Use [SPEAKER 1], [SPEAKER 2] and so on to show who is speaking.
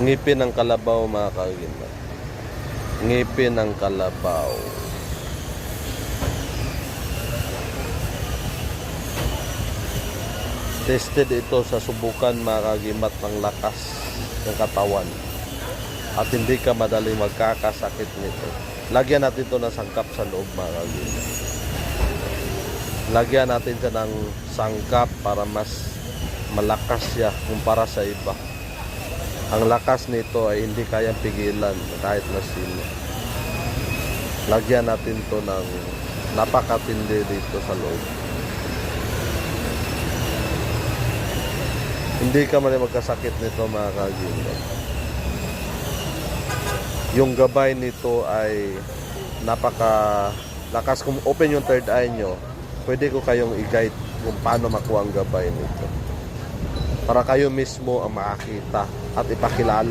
[SPEAKER 1] Ngipin ng kalabaw mga kagimat. Ngipin ng kalabaw. Tested ito sa subukan mga kagimat ng lakas ng katawan. At hindi ka madaling magkakasakit nito. Lagyan natin ito ng sangkap sa loob mga kagimat. Lagyan natin siya ng sangkap para mas malakas siya kumpara sa iba. Ang lakas nito ay hindi kayang pigilan kahit na sino. Lagyan natin to ng napakatindi dito sa loob. Hindi ka man magkasakit nito mga kagimat. Yung gabay nito ay napakalakas. Kung open yung third eye nyo, pwede ko kayong i-guide kung paano makuha ang gabay nito. Para kayo mismo ang makakita at ipakilala